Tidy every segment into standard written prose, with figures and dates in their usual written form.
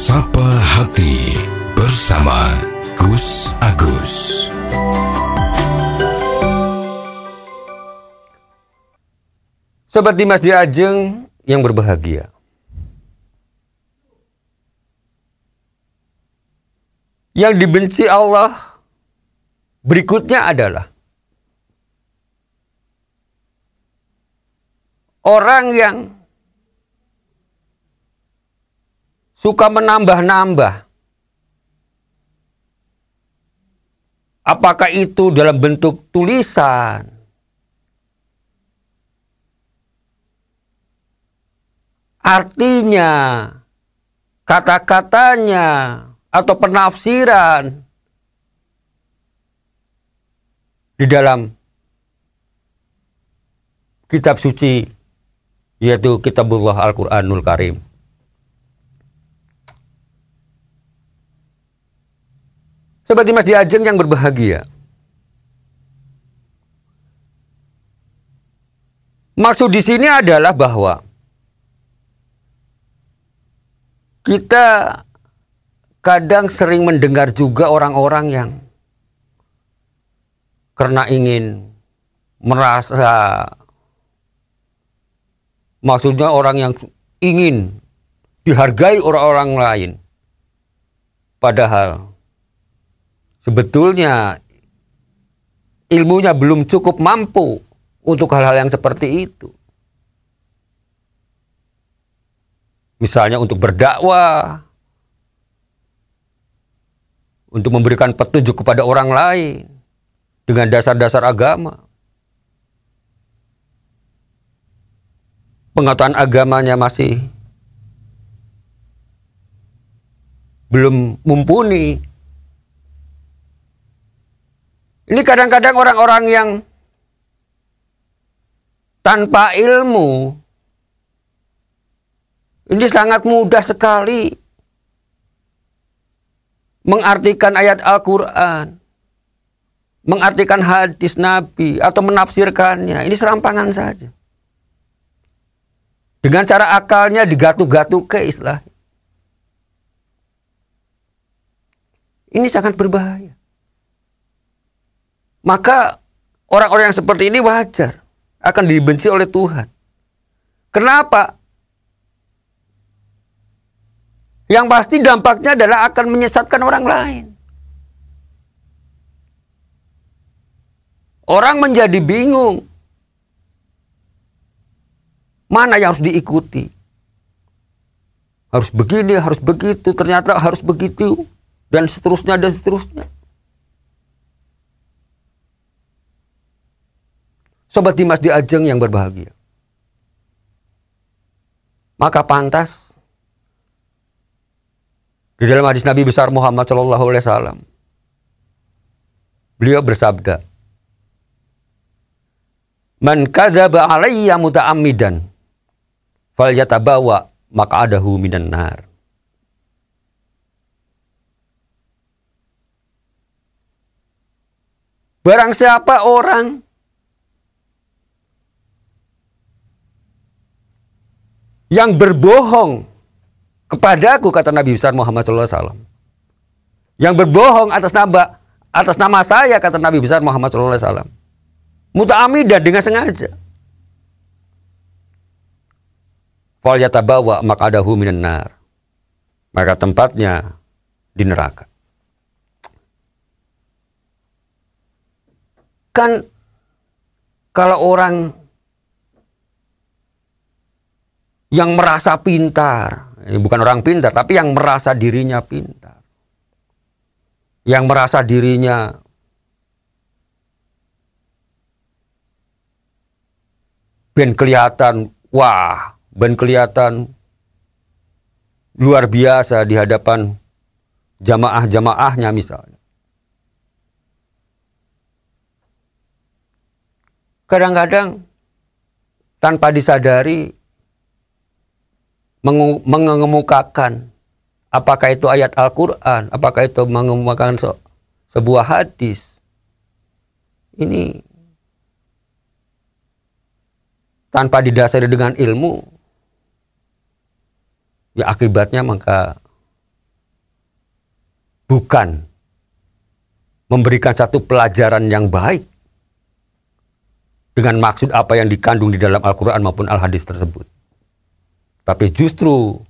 Sapa Hati bersama Gus Agus. Sobat Dimas di Ajeng yang berbahagia, yang dibenci Allah berikutnya adalah orang yang suka menambah-nambah. Apakah itu dalam bentuk tulisan, artinya, kata-katanya, atau penafsiran di dalam kitab suci, yaitu Kitabullah Al-Quranul Karim. Sobat Dimas di Ajeng yang berbahagia, maksud di sini adalah bahwa kita kadang sering mendengar juga orang-orang yang karena ingin merasa, maksudnya orang yang ingin dihargai orang-orang lain, padahal sebetulnya ilmunya belum cukup mampu untuk hal-hal yang seperti itu. Misalnya untuk berdakwah, untuk memberikan petunjuk kepada orang lain dengan dasar-dasar agama. Pengetahuan agamanya masih belum mumpuni. Ini kadang-kadang orang-orang yang tanpa ilmu, ini sangat mudah sekali mengartikan ayat Al-Quran, mengartikan hadis Nabi, atau menafsirkannya. Ini serampangan saja. Dengan cara akalnya digatu-gatu ke istilah. Ini sangat berbahaya. Maka orang-orang yang seperti ini wajar akan dibenci oleh Tuhan. Kenapa? Yang pasti dampaknya adalah akan menyesatkan orang lain. Orang menjadi bingung. Mana yang harus diikuti? Harus begini, harus begitu, ternyata harus begitu. Dan seterusnya, dan seterusnya. Sobat Dimas di Ajeng yang berbahagia, maka pantas di dalam hadis Nabi besar Muhammad SAW, beliau bersabda, "Man kadzaba alayya muta'ammidan falyatabawa maq'adahu minan nar." Barang siapa orang yang berbohong kepadaku, kata Nabi besar Muhammad SAW, yang berbohong atas nama saya, kata Nabi besar Muhammad SAW, muta'amidan, dengan sengaja, falyatabawa maq'adahu minan nar, maka tempatnya di neraka. Kan kalau orang yang merasa pintar, bukan orang pintar, tapi yang merasa dirinya pintar, yang merasa dirinya ben kelihatan, wah, ben kelihatan luar biasa di hadapan jamaah-jamaahnya misalnya. Kadang-kadang tanpa disadari mengemukakan apakah itu ayat Al-Quran, apakah itu mengemukakan sebuah hadis. Ini tanpa didasari dengan ilmu, ya akibatnya maka bukan memberikan satu pelajaran yang baik dengan maksud apa yang dikandung di dalam Al-Quran maupun Al-Hadis tersebut. Tapi justru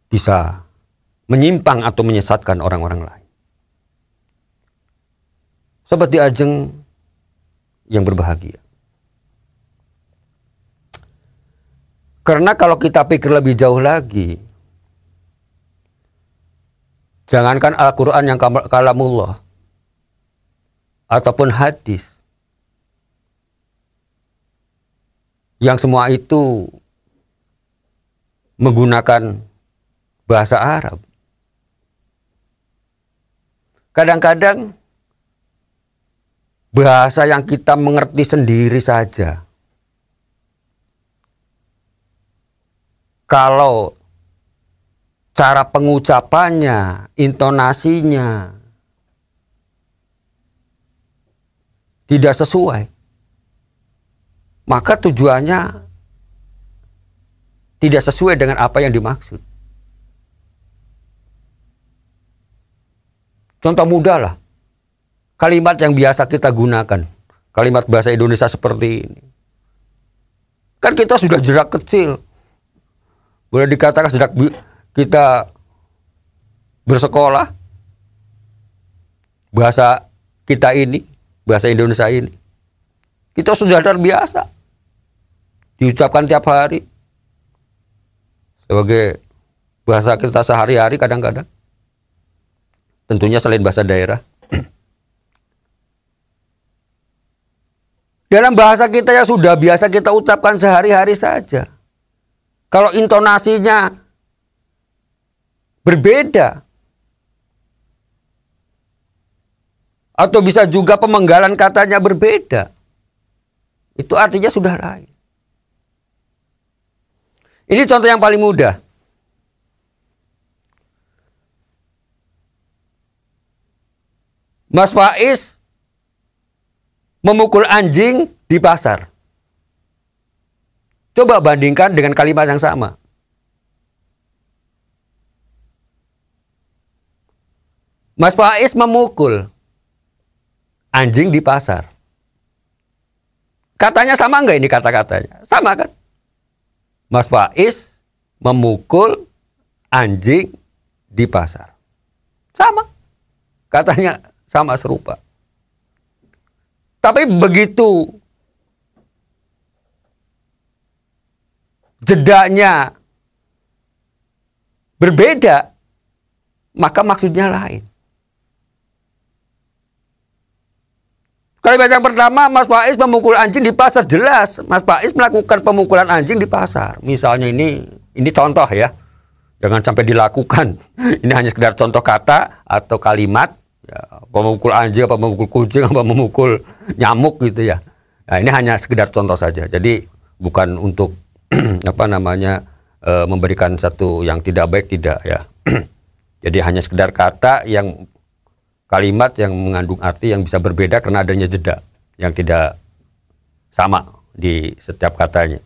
bisa menyimpang atau menyesatkan orang-orang lain. Sobat Di Ajeng yang berbahagia. Karena kalau kita pikir lebih jauh lagi, jangankan Al-Quran yang kalamullah ataupun hadis, yang semua itu menggunakan bahasa Arab. Kadang-kadang bahasa yang kita mengerti sendiri saja, kalau cara pengucapannya, intonasinya tidak sesuai, maka tujuannya tidak sesuai dengan apa yang dimaksud. Contoh mudah lah, kalimat yang biasa kita gunakan, kalimat bahasa Indonesia seperti ini. Kan kita sudah sejak kecil, boleh dikatakan sejak kita bersekolah, bahasa kita ini, bahasa Indonesia ini, kita sudah terbiasa diucapkan tiap hari sebagai bahasa kita sehari-hari kadang-kadang. Tentunya selain bahasa daerah. Dalam bahasa kita yang sudah biasa kita ucapkan sehari-hari saja, kalau intonasinya berbeda, atau bisa juga pemenggalan katanya berbeda, itu artinya sudah lain. Ini contoh yang paling mudah. Mas Faiz memukul anjing di pasar. Coba bandingkan dengan kalimat yang sama. Mas Faiz memukul anjing di pasar. Katanya sama enggak ini kata-katanya? Sama kan? Mas Faiz memukul anjing di pasar. Sama. Katanya sama, serupa. Tapi begitu jedanya berbeda, maka maksudnya lain. Kalimat yang pertama, Mas Faiz memukul anjing di pasar, jelas Mas Faiz melakukan pemukulan anjing di pasar. Misalnya ini contoh ya, jangan sampai dilakukan. Ini hanya sekedar contoh kata atau kalimat. Ya, memukul anjing, apa memukul kucing, apa memukul nyamuk gitu ya. Nah, ini hanya sekedar contoh saja. Jadi bukan untuk memberikan satu yang tidak baik, tidak ya. Jadi hanya sekedar kata yang kalimat yang mengandung arti yang bisa berbeda karena adanya jeda yang tidak sama di setiap katanya.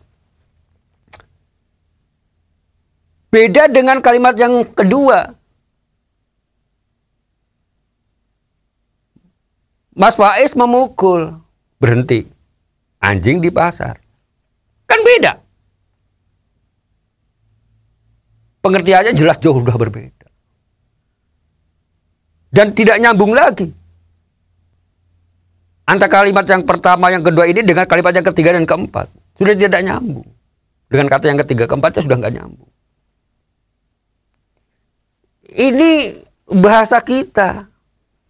Beda dengan kalimat yang kedua. Mas Faiz memukul, berhenti, anjing di pasar. Kan beda. Pengertiannya jelas jauh sudah berbeda. Dan tidak nyambung lagi. Antara kalimat yang pertama, yang kedua ini dengan kalimat yang ketiga dan keempat. Sudah tidak nyambung. Dengan kata yang ketiga, keempatnya sudah nggak nyambung. Ini bahasa kita.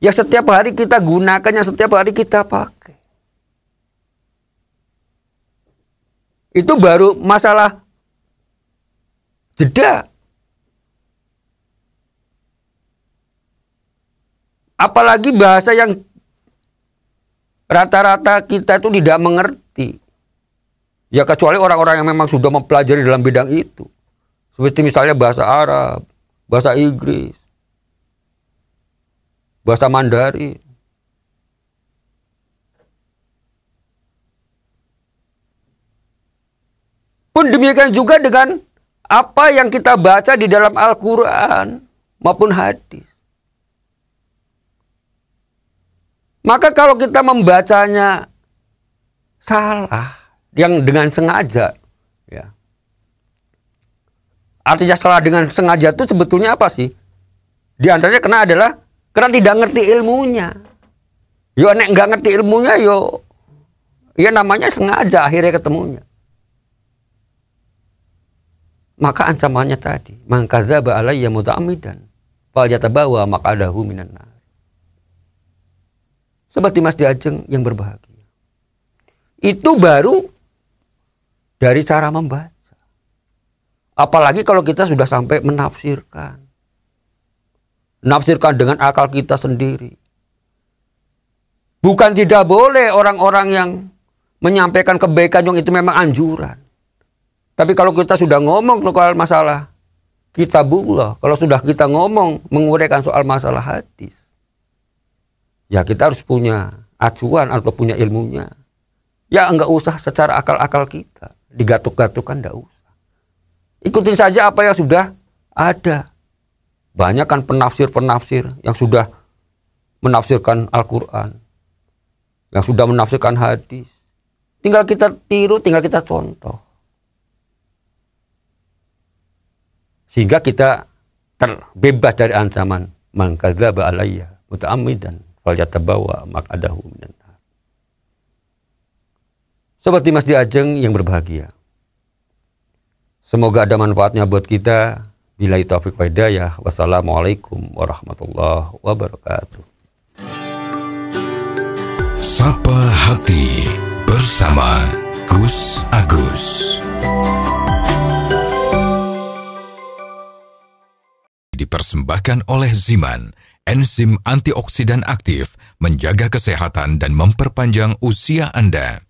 Yang setiap hari kita gunakan, yang setiap hari kita pakai. Itu baru masalah jeda. Apalagi bahasa yang rata-rata kita itu tidak mengerti. Ya kecuali orang-orang yang memang sudah mempelajari dalam bidang itu. Seperti misalnya bahasa Arab, bahasa Inggris, bahasa Mandarin. Pun demikian juga dengan apa yang kita baca di dalam Al-Quran maupun hadis. Maka kalau kita membacanya salah, yang dengan sengaja, ya. Artinya salah dengan sengaja itu sebetulnya apa sih? Di antaranya karena tidak ngerti ilmunya. Yo nek nggak ngerti ilmunya ya namanya sengaja akhirnya ketemunya. Maka ancamannya tadi, man kadzdzaba alayya muta'ammidan falyatabawa maq'adahu minan nar. Sobat Dimas Diajeng yang berbahagia. Itu baru dari cara membaca. Apalagi kalau kita sudah sampai menafsirkan. Menafsirkan dengan akal kita sendiri. Bukan tidak boleh orang-orang yang menyampaikan kebaikan yang itu memang anjuran. Tapi kalau kita sudah ngomong soal masalah kitabullah, kalau sudah kita ngomong menguraikan soal masalah hadis, ya kita harus punya acuan atau punya ilmunya. Ya enggak usah secara akal-akal kita. Digatuk-gatukan enggak usah. Ikutin saja apa yang sudah ada. Banyak kan penafsir-penafsir yang sudah menafsirkan Al-Quran. Yang sudah menafsirkan hadis. Tinggal kita tiru, tinggal kita contoh. Sehingga kita terbebas dari ancaman man kadzdzaba alayya muta'ammidan falyatabawa maq'adahu minan nar. Sobat Dimas Diajeng yang berbahagia. Semoga ada manfaatnya buat kita. Billahi taufiq wal hidayah. Wassalamualaikum warahmatullahi wabarakatuh. Sapa Hati bersama Gus Agus. Dipersembahkan oleh Ziman, enzim antioksidan aktif, menjaga kesehatan dan memperpanjang usia Anda.